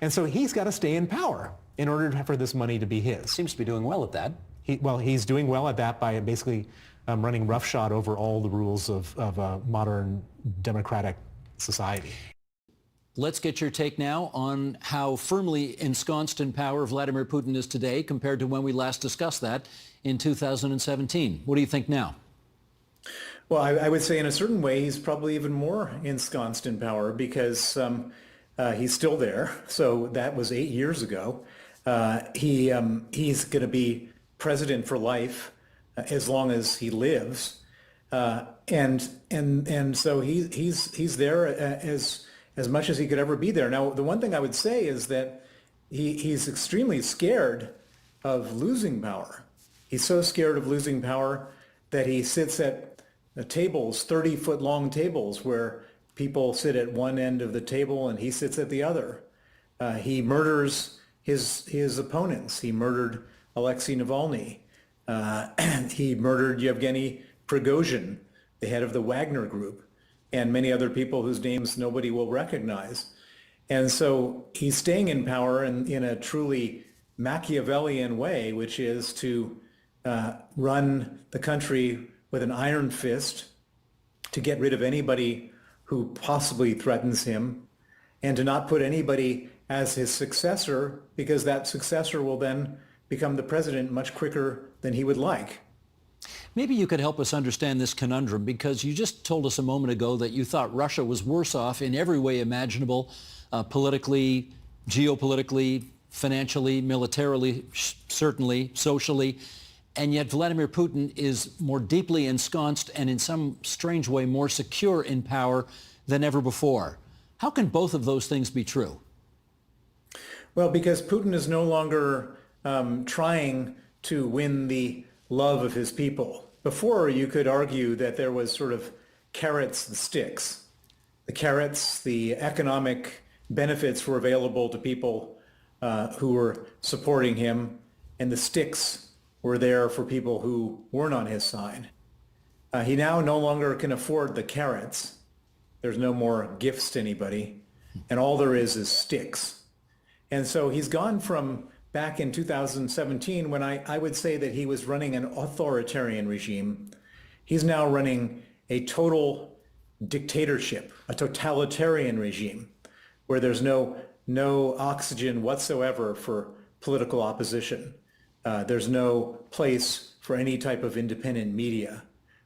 And so he's got to stay in power in order for this money to be his. Seems to be doing well at that. He's doing well at that by basically running roughshod over all the rules of a modern democratic society. Let's get your take now on how firmly ensconced in power Vladimir Putin is today compared to when we last discussed that in 2017. What do you think now? Well, I would say in a certain way he's probably even more ensconced in power because he's still there. So that was 8 years ago. He's going to be president for life as long as he lives, and so he's there as much as he could ever be there. Now, the one thing I would say is that he's extremely scared of losing power. He's so scared of losing power that he sits at tables, 30-foot long tables, where people sit at one end of the table and he sits at the other. He murders his opponents. He murdered Alexei Navalny. He murdered Yevgeny Prigozhin, the head of the Wagner Group, and many other people whose names nobody will recognize. And so he's staying in power in a truly Machiavellian way, which is to run the country with an iron fist, to get rid of anybody who possibly threatens him, and to not put anybody as his successor, because that successor will then become the president much quicker than he would like. Maybe you could help us understand this conundrum, because you just told us a moment ago that you thought Russia was worse off in every way imaginable, politically, geopolitically, financially, militarily, certainly, socially, and yet Vladimir Putin is more deeply ensconced and in some strange way more secure in power than ever before. How can both of those things be true? Well, because Putin is no longer trying to win the love of his people. Before, you could argue that there was sort of carrots and sticks. The carrots, the economic benefits were available to people who were supporting him, and the sticks were there for people who weren't on his side. He now no longer can afford the carrots. There's no more gifts to anybody, and all there is sticks. And so he's gone from back in 2017, when I would say that he was running an authoritarian regime. He's now running a total dictatorship, a totalitarian regime, where there's no oxygen whatsoever for political opposition. There's no place for any type of independent media.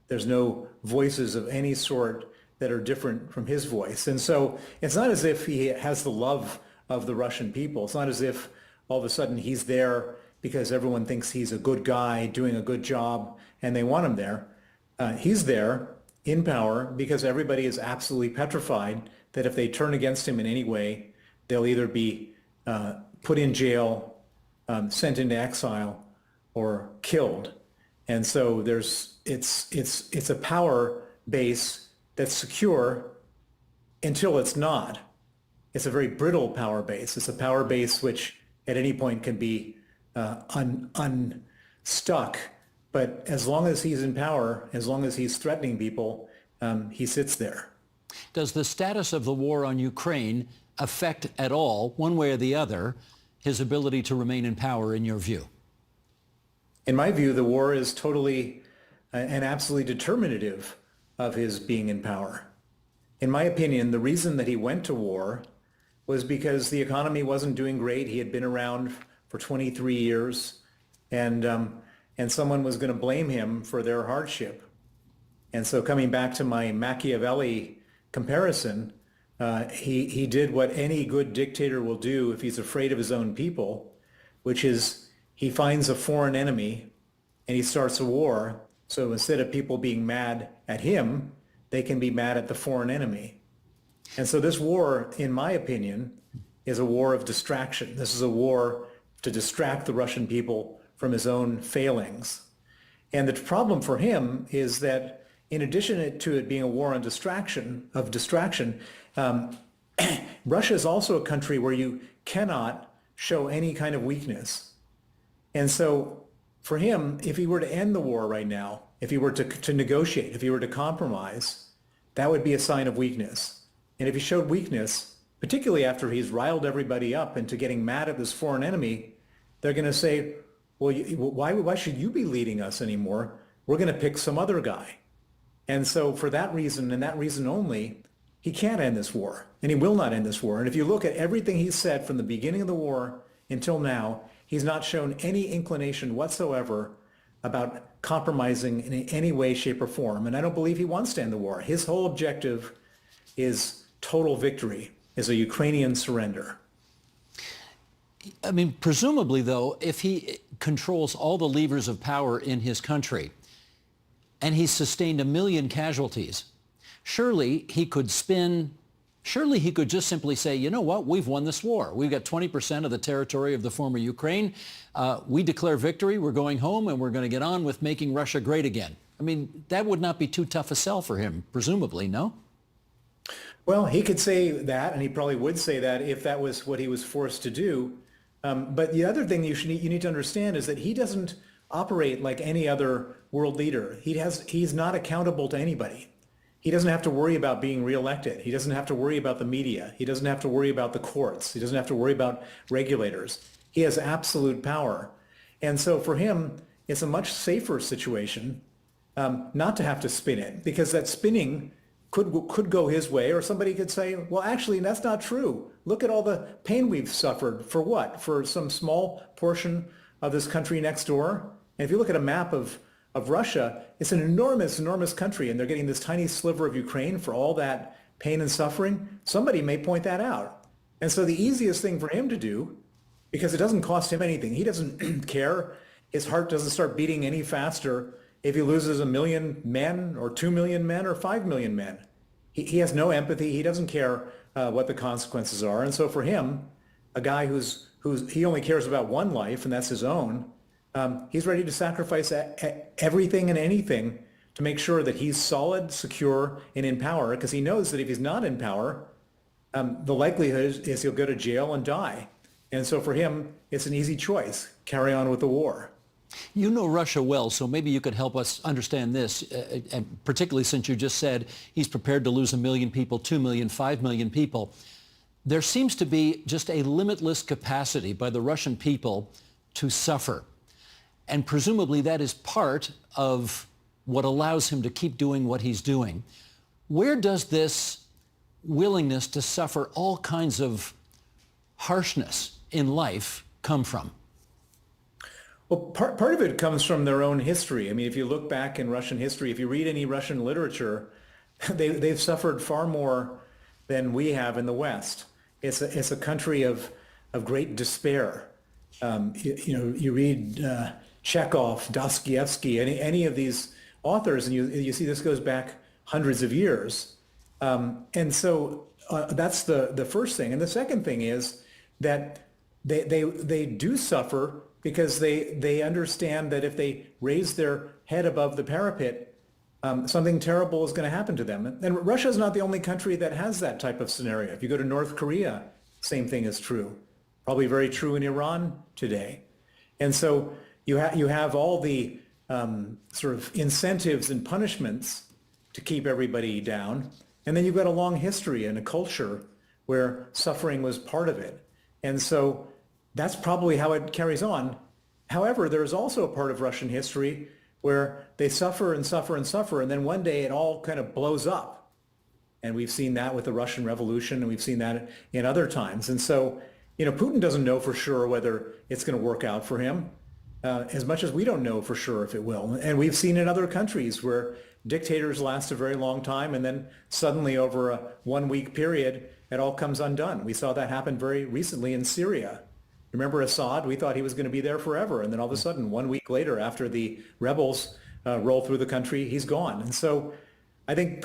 There's no voices of any sort that are different from his voice. And so it's not as if he has the love of the Russian people. It's not as if all of a sudden he's there because everyone thinks he's a good guy doing a good job and they want him there. He's there in power because everybody is absolutely petrified that if they turn against him in any way, they'll either be put in jail, sent into exile, or killed. And so it's a power base that's secure until it's not. It's a very brittle power base. It's a power base which at any point can be unstuck. But as long as he's in power, as long as he's threatening people, he sits there. Does the status of the war on Ukraine affect at all, one way or the other, his ability to remain in power, in your view? In my view, the war is totally and absolutely determinative of his being in power. In my opinion, the reason that he went to war was because the economy wasn't doing great. He had been around for 23 years, and someone was going to blame him for their hardship. And so coming back to my Machiavelli comparison, he did what any good dictator will do if he's afraid of his own people, which is he finds a foreign enemy and he starts a war. So instead of people being mad at him, they can be mad at the foreign enemy. And so this war, in my opinion, is a war of distraction. This is a war to distract the Russian people from his own failings. And the problem for him is that in addition to it being a war on distraction, Russia is also a country where you cannot show any kind of weakness. And so for him, if he were to end the war right now, if he were to negotiate, if he were to compromise, that would be a sign of weakness. And if he showed weakness, particularly after he's riled everybody up into getting mad at this foreign enemy, they're going to say, well, why should you be leading us anymore? We're going to pick some other guy. And so for that reason and that reason only, he can't end this war, and he will not end this war. And if you look at everything he's said from the beginning of the war until now, he's not shown any inclination whatsoever about compromising in any way, shape, or form. And I don't believe he wants to end the war. His whole objective is total victory, is a Ukrainian surrender. I mean, presumably, though, if he controls all the levers of power in his country and he's sustained 1 million casualties, surely he could just simply say, you know what, we've won this war. We've got 20% of the territory of the former Ukraine. We declare victory, we're going home, and we're going to get on with making Russia great again. I mean, that would not be too tough a sell for him, presumably, no? Well, he could say that, and he probably would say that if that was what he was forced to do. But the other thing you need to understand is that he doesn't operate like any other world leader. He's not accountable to anybody. he doesn't have to worry about being reelected. He doesn't have to worry about the media. He doesn't have to worry about the courts. He doesn't have to worry about regulators. He has absolute power. And so for him, it's a much safer situation not to have to spin it, because that spinning could go his way, or somebody could say, well, actually, that's not true. Look at all the pain we've suffered. For what? For some small portion of this country next door? And if you look at a map of Russia, it's an enormous, enormous country, and they're getting this tiny sliver of Ukraine for all that pain and suffering. Somebody may point that out. And so the easiest thing for him to do, because it doesn't cost him anything, he doesn't care, his heart doesn't start beating any faster if he loses 1 million men or 2 million men or 5 million men. He has no empathy. He doesn't care what the consequences are. And so for him, a guy who's he only cares about one life, and that's his own, he's ready to sacrifice everything and anything to make sure that he's solid, secure, and in power, because he knows that if he's not in power, the likelihood is he'll go to jail and die. And so for him, it's an easy choice. Carry on with the war. You know Russia well, so maybe you could help us understand this, and particularly since you just said he's prepared to lose 1 million people, 2 million, 5 million people. There seems to be just a limitless capacity by the Russian people to suffer. And presumably that is part of what allows him to keep doing what he's doing. Where does this willingness to suffer all kinds of harshness in life come from? Well, part of it comes from their own history. I mean, if you look back in Russian history, if you read any Russian literature, they've suffered far more than we have in the West. It's a country of great despair. You read Chekhov, Dostoevsky, any of these authors, and you see this goes back hundreds of years. And so that's the first thing. And the second thing is that they do suffer because they understand that if they raise their head above the parapet, something terrible is going to happen to them. And Russia is not the only country that has that type of scenario. If you go to North Korea, same thing is true. Probably very true in Iran today. And so you have all the sort of incentives and punishments to keep everybody down. And then you've got a long history and a culture where suffering was part of it. And so that's probably how it carries on. However, there is also a part of Russian history where they suffer and suffer and suffer, and then one day it all kind of blows up. And we've seen that with the Russian Revolution, and we've seen that in other times. And so, Putin doesn't know for sure whether it's going to work out for him, as much as we don't know for sure if it will. And we've seen in other countries where dictators last a very long time, and then suddenly over a 1-week period, it all comes undone. We saw that happen very recently in Syria. Remember Assad? We thought he was going to be there forever. And then all of a sudden, 1 week later, after the rebels roll through the country, he's gone. And so I think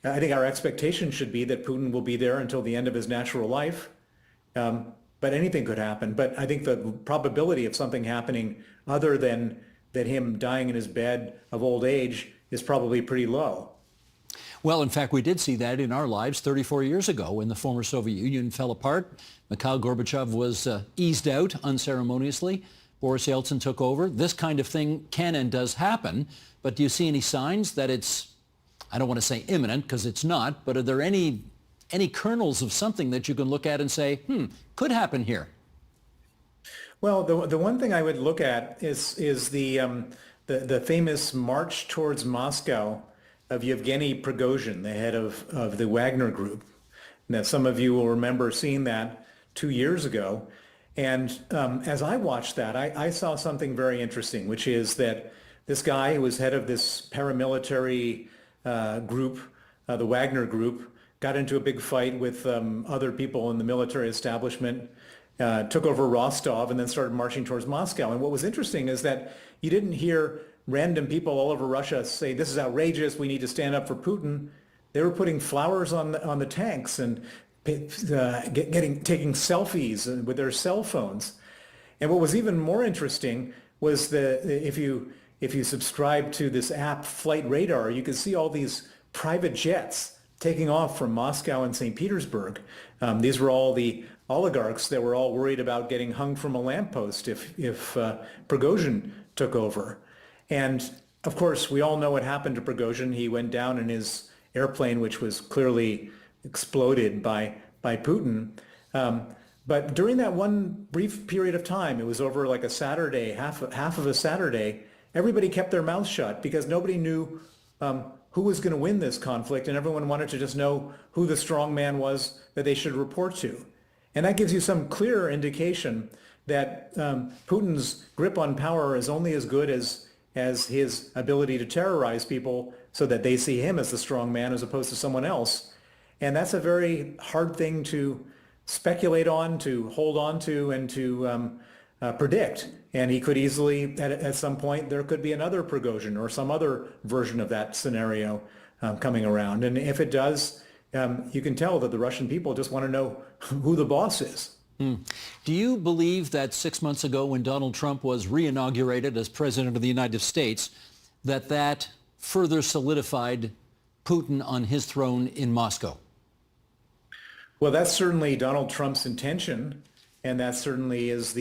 our expectation should be that Putin will be there until the end of his natural life. But anything could happen. But I think the probability of something happening other than that him dying in his bed of old age is probably pretty low. Well, in fact, we did see that in our lives 34 years ago when the former Soviet Union fell apart. Mikhail Gorbachev was eased out unceremoniously. Boris Yeltsin took over. This kind of thing can and does happen, but do you see any signs that it's, I don't want to say imminent because it's not, but are there any kernels of something that you can look at and say, could happen here? Well, the one thing I would look at is the famous march towards Moscow of Yevgeny Prigozhin, the head of the Wagner Group. Now, some of you will remember seeing that 2 years ago. And as I watched that, I saw something very interesting, which is that this guy who was head of this paramilitary group, the Wagner Group, got into a big fight with other people in the military establishment, took over Rostov, and then started marching towards Moscow. And what was interesting is that you didn't hear random people all over Russia say, this is outrageous, we need to stand up for Putin. They were putting flowers on the tanks and taking selfies with their cell phones. And what was even more interesting was if you subscribe to this app Flight Radar, you could see all these private jets taking off from Moscow and St. Petersburg. These were all the oligarchs that were all worried about getting hung from a lamppost if Prigozhin took over. And of course, we all know what happened to Prigozhin. He went down in his airplane, which was clearly exploded by Putin. But during that one brief period of time, it was over like a Saturday, half of a Saturday, everybody kept their mouths shut because nobody knew who was going to win this conflict, and everyone wanted to just know who the strong man was that they should report to. And that gives you some clear indication that Putin's grip on power is only as good as his ability to terrorize people so that they see him as the strong man as opposed to someone else. And that's a very hard thing to speculate on, to hold on to, and to predict. And he could easily, at some point, there could be another Prigozhin or some other version of that scenario coming around. And if it does, you can tell that the Russian people just want to know who the boss is. Do you believe that 6 months ago when Donald Trump was re-inaugurated as President of the United States, that further solidified Putin on his throne in Moscow? Well, that's certainly Donald Trump's intention, and that certainly is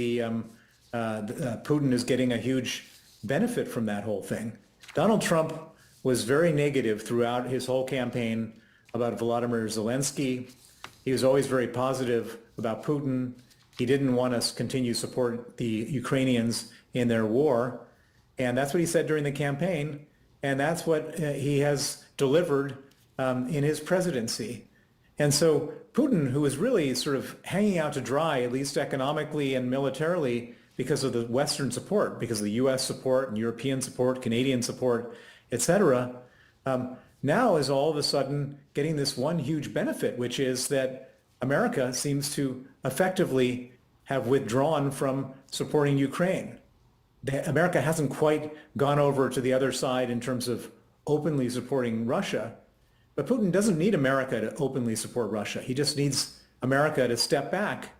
Putin is getting a huge benefit from that whole thing. Donald Trump was very negative throughout his whole campaign about Volodymyr Zelensky. He was always very positive about Putin. He didn't want us to continue to support the Ukrainians in their war. And that's what he said during the campaign. And that's what he has delivered in his presidency. And so Putin, who was really sort of hanging out to dry, at least economically and militarily, because of the Western support, because of the U.S. support and European support, Canadian support, et cetera, now is all of a sudden getting this one huge benefit, which is that America seems to effectively have withdrawn from supporting Ukraine. America hasn't quite gone over to the other side in terms of openly supporting Russia, but Putin doesn't need America to openly support Russia. He just needs America to step back,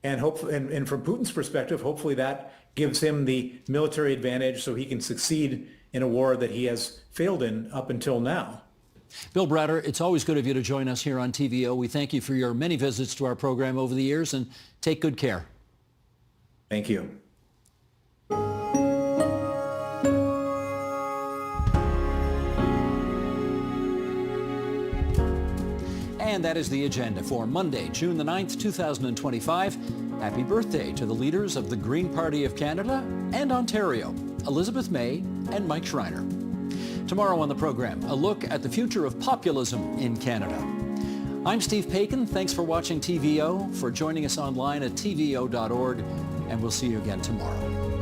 and hopefully, and from Putin's perspective, hopefully that gives him the military advantage so he can succeed in a war that he has failed in up until now. Bill Browder, it's always good of you to join us here on TVO. We thank you for your many visits to our program over the years, and take good care. Thank you. And that is the agenda for Monday, June the 9th, 2025. Happy birthday to the leaders of the Green Party of Canada and Ontario, Elizabeth May and Mike Schreiner. Tomorrow on the program, a look at the future of populism in Canada. I'm Steve Paikin. Thanks for watching TVO, for joining us online at tvo.org, and we'll see you again tomorrow.